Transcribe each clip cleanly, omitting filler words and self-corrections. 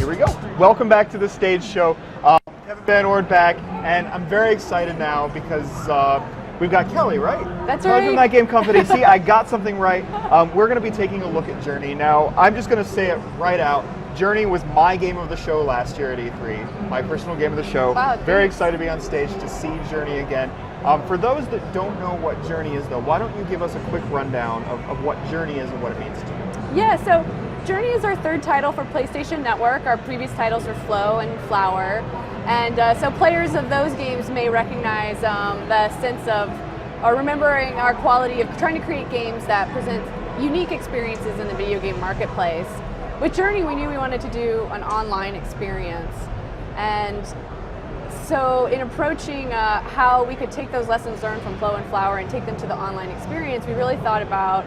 Here we go. Welcome back to the stage show. Kevin Van Ord back, and I'm very excited now because we've got Kelly, right? That's Kelly right. from That Game Company. See, I got something right. We're going to be taking a look at Journey. Now, I'm just going to say it right out. Journey was my game of the show last year at E3, my personal game of the show. Wow, very thanks. excited to be on stage to see Journey again. For those that don't know what Journey is, though, why don't you give us a quick rundown of what Journey is and what it means to you? Yeah, so Journey is our third title for PlayStation Network. Our previous titles were Flow and Flower. And so players of those games may recognize the sense of remembering our quality of trying to create games that present unique experiences in the video game marketplace. With Journey, we knew we wanted to do an online experience. And so in approaching how we could take those lessons learned from Flow and Flower and take them to the online experience, we really thought about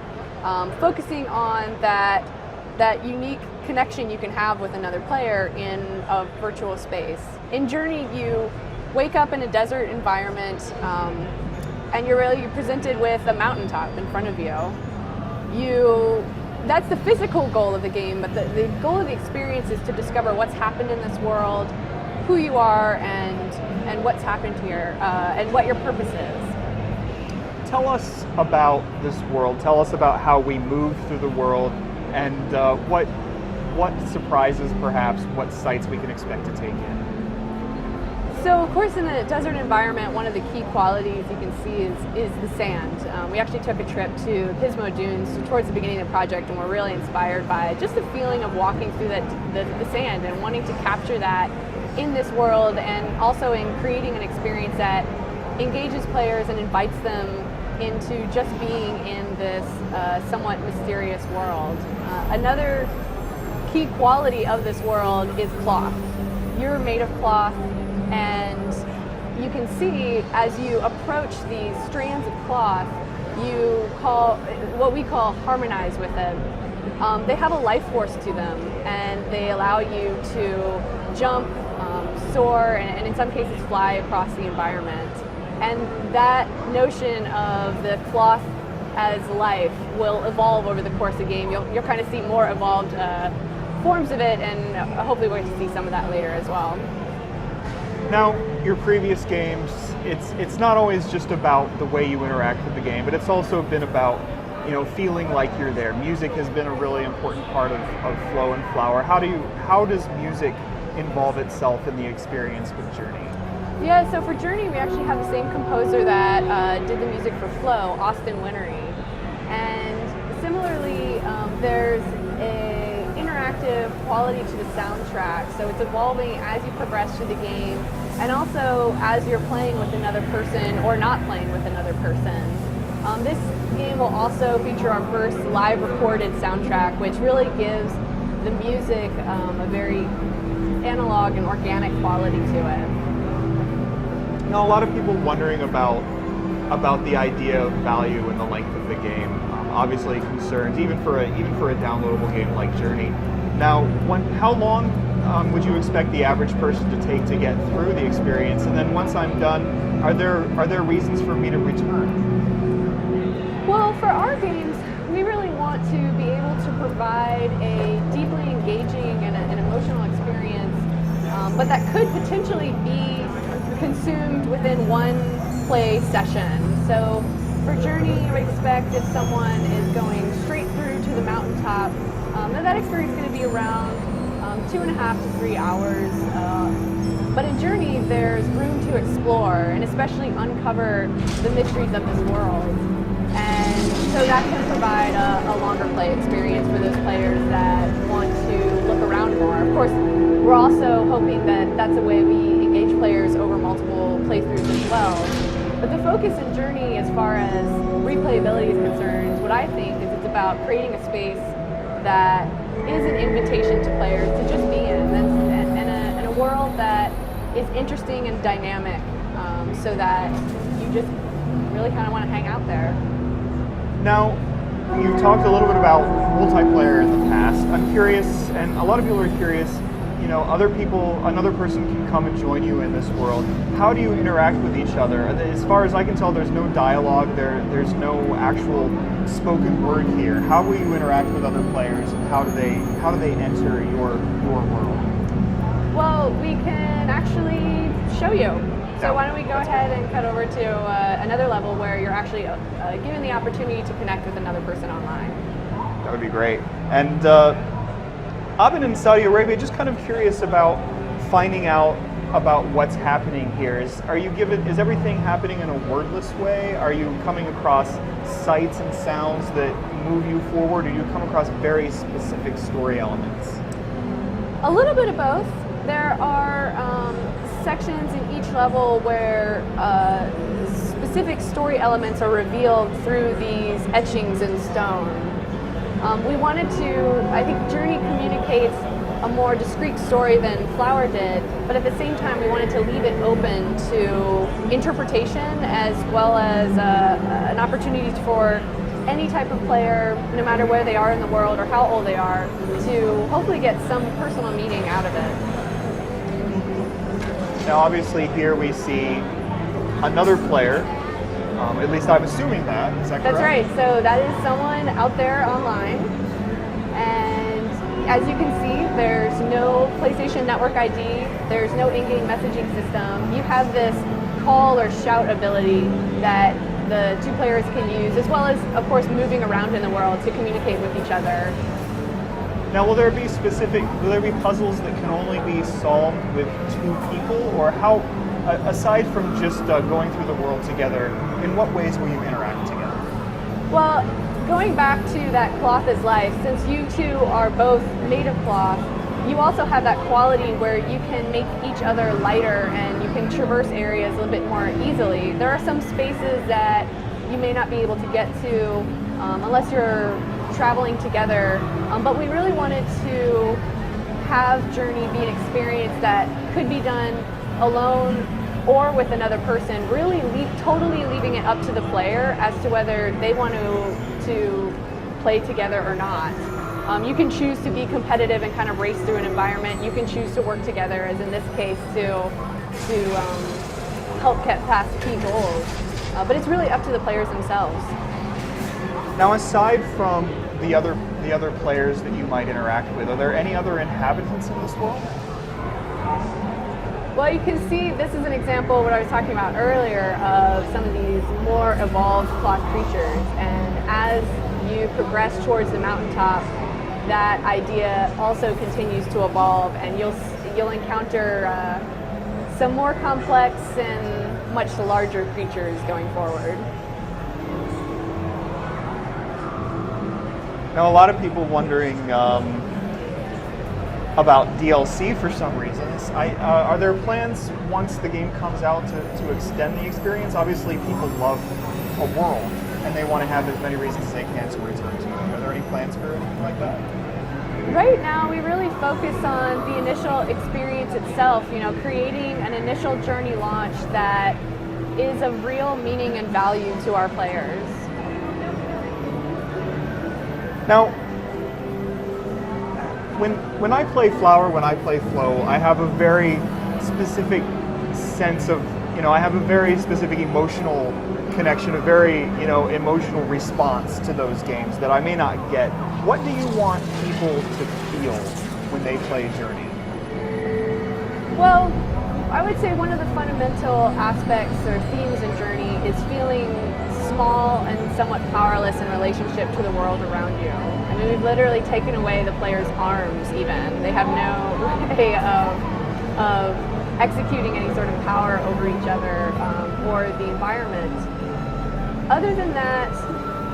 focusing on that unique connection you can have with another player in a virtual space. In Journey, you wake up in a desert environment and you're presented with a mountaintop in front of you. That's the physical goal of the game, but the goal of the experience is to discover what's happened in this world, who you are, and what's happened here, and what your purpose is. Tell us about this world. Tell us about how we move through the world and what surprises, perhaps, what sights we can expect to take in. So, of course, in a desert environment, one of the key qualities you can see is the sand. We actually took a trip to Pismo Dunes towards the beginning of the project, and we're really inspired by just the feeling of walking through the sand and wanting to capture that in this world, and also in creating an experience that engages players and invites them into just being in this somewhat mysterious world. Another key quality of this world is cloth. You're made of cloth, and you can see as you approach these strands of cloth, what we call harmonize with them. They have a life force to them, and they allow you to jump, soar, and in some cases fly across the environment. And that notion of the cloth as life will evolve over the course of the game. You'll kind of see more evolved forms of it, and hopefully we're going to see some of that later as well. Now, your previous games, it's not always just about the way you interact with the game, but it's also been about, feeling like you're there. Music has been a really important part of Flow and Flower. How does music involve itself in the experience with Journey? Yeah, so for Journey, we actually have the same composer that did the music for Flow, Austin Winnery. And similarly, there's an interactive quality to the soundtrack. So it's evolving as you progress through the game, and also as you're playing with another person or not playing with another person. This game will also feature our first live recorded soundtrack, which really gives the music a very analog and organic quality to it. Now, a lot of people wondering about the idea of value and the length of the game. Obviously, concerns even for a downloadable game like Journey. Now, how long would you expect the average person to take to get through the experience? And then once I'm done, are there reasons for me to return? Well, for our games, we really want to be able to provide a deeply engaging and an emotional experience, but that could potentially be consumed within one play session. So for Journey, I would expect if someone is going straight through to the mountaintop, that experience is going to be around 2.5 to 3 hours. But in Journey, there's room to explore and especially uncover the mysteries of this world. And so that can provide a longer play experience for those players that want to look around more. Of course, we're also hoping that that's a way we engage players over multiple playthroughs as well. But the focus in Journey, as far as replayability is concerned, what I think is it's about creating a space that is an invitation to players to just be in a world that is interesting and dynamic, so that you just really kind of want to hang out there. Now, you talked a little bit about multiplayer in the past. I'm curious, and a lot of people are curious, another person can come and join you in this world. How do you interact with each other? As far as I can tell, there's no dialogue, there's no actual spoken word here. How will you interact with other players, and how do they enter your world? Well, we can actually show you. So Yeah, why don't we go ahead and cut over to another level where you're actually given the opportunity to connect with another person online. That would be great. And I've been in Saudi Arabia, just kind of curious about finding out about what's happening here. Is everything happening in a wordless way? Are you coming across sights and sounds that move you forward, or do you come across very specific story elements? A little bit of both. There are sections in each level where specific story elements are revealed through these etchings in stone. We wanted to, I think Journey communicates a more discrete story than Flower did, but at the same time we wanted to leave it open to interpretation as well as an opportunity for any type of player, no matter where they are in the world or how old they are, to hopefully get some personal meaning out of it. Now obviously here we see another player, at least I'm assuming that, is that correct? That's right, so that is someone out there online, and as you can see, there's no PlayStation Network ID, there's no in-game messaging system. You have this call or shout ability that the two players can use, as well as, of course, moving around in the world to communicate with each other. Now, will there be puzzles that can only be solved with two people, or how, aside from just going through the world together, in what ways will you interact together? Well, going back to that cloth is life, since you two are both made of cloth, you also have that quality where you can make each other lighter and you can traverse areas a little bit more easily. There are some spaces that you may not be able to get to unless you're traveling together, but we really wanted to have Journey be an experience that could be done alone or with another person, really totally leaving it up to the player as to whether they want to play together or not. You can choose to be competitive and kind of race through an environment. You can choose to work together, as in this case, to help get past key goals. But it's really up to the players themselves. Now, aside from the other players that you might interact with, are there any other inhabitants in this world? Well, you can see this is an example of what I was talking about earlier of some of these more evolved cloth creatures. And as you progress towards the mountaintop, that idea also continues to evolve, and you'll encounter some more complex and much larger creatures going forward. Now, a lot of people wondering about DLC for some reasons. Are there plans once the game comes out to extend the experience? Obviously, people love a world, and they want to have as many reasons as they can to return to it. Are there any plans for anything like that? Right now, we really focus on the initial experience itself, creating an initial Journey launch that is of real meaning and value to our players. Now, when I play Flower, when I play Flow, I have a very specific sense of, I have a very specific emotional connection, a very, emotional response to those games that I may not get. What do you want people to feel when they play Journey? Well, I would say one of the fundamental aspects or themes in Journey is feeling small and somewhat powerless in relationship to the world around you. I mean, we've literally taken away the player's arms even. They have no way of executing any sort of power over each other or the environment. Other than that,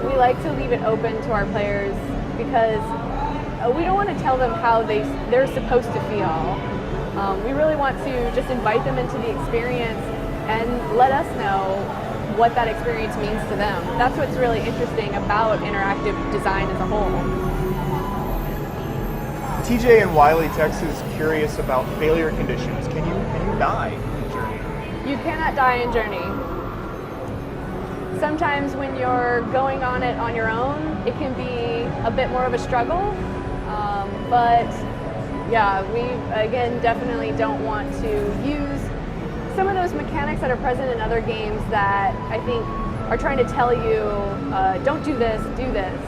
we like to leave it open to our players because we don't want to tell them how they're supposed to feel. We really want to just invite them into the experience and let us know what that experience means to them. That's what's really interesting about interactive design as a whole. TJ in Wiley, Texas, curious about failure conditions. Can you die in Journey? You cannot die in Journey. Sometimes when you're going on it on your own, it can be a bit more of a struggle. But yeah, we again definitely don't want to use some of those mechanics that are present in other games that I think are trying to tell you, don't do this, do this.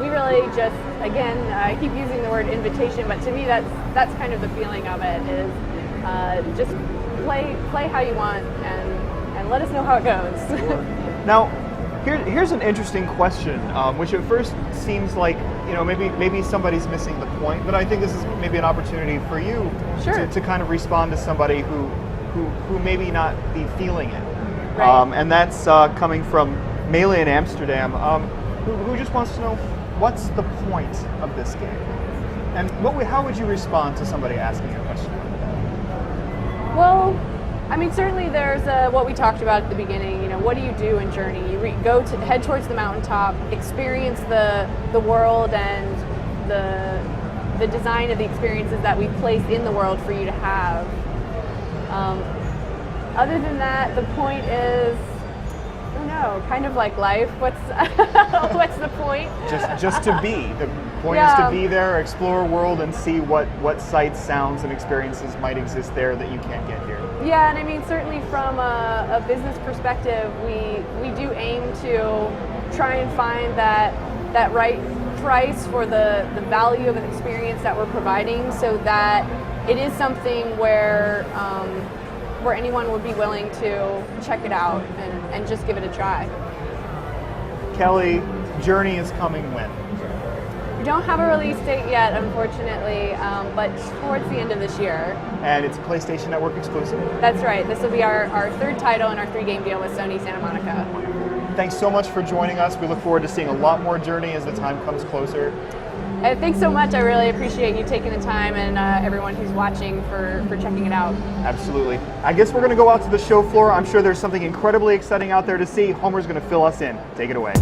We really just again, I keep using the word invitation, but to me that's kind of the feeling of it, is just play how you want and let us know how it goes. Now, here's an interesting question, which at first seems like, maybe somebody's missing the point, but I think this is maybe an opportunity for you to kind of respond to somebody who maybe not be feeling it. Right. And that's coming from Melee in Amsterdam, who just wants to know, what's the point of this game? And how would you respond to somebody asking you a question like that? Well, I mean, certainly there's what we talked about at the beginning. What do you do in Journey? You head towards the mountaintop, experience the world and the design of the experiences that we place in the world for you to have. Other than that, the point is, I don't know, kind of like life. What's the point? Just to be. The point is to be there, explore a world, and see what sights, sounds, and experiences might exist there that you can't get here. Yeah, and I mean, certainly from a business perspective, we do aim to try and find that right price for the value of an experience that we're providing, so that it is something where anyone would be willing to check it out and just give it a try. Kelly, Journey is coming when? We don't have a release date yet, unfortunately, but towards the end of this year. And it's a PlayStation Network exclusive? That's right. This will be our third title in our 3-game deal with Sony Santa Monica. Thanks so much for joining us. We look forward to seeing a lot more Journey as the time comes closer. Thanks so much. I really appreciate you taking the time, and everyone who's watching for checking it out. Absolutely. I guess we're going to go out to the show floor. I'm sure there's something incredibly exciting out there to see. Homer's going to fill us in. Take it away.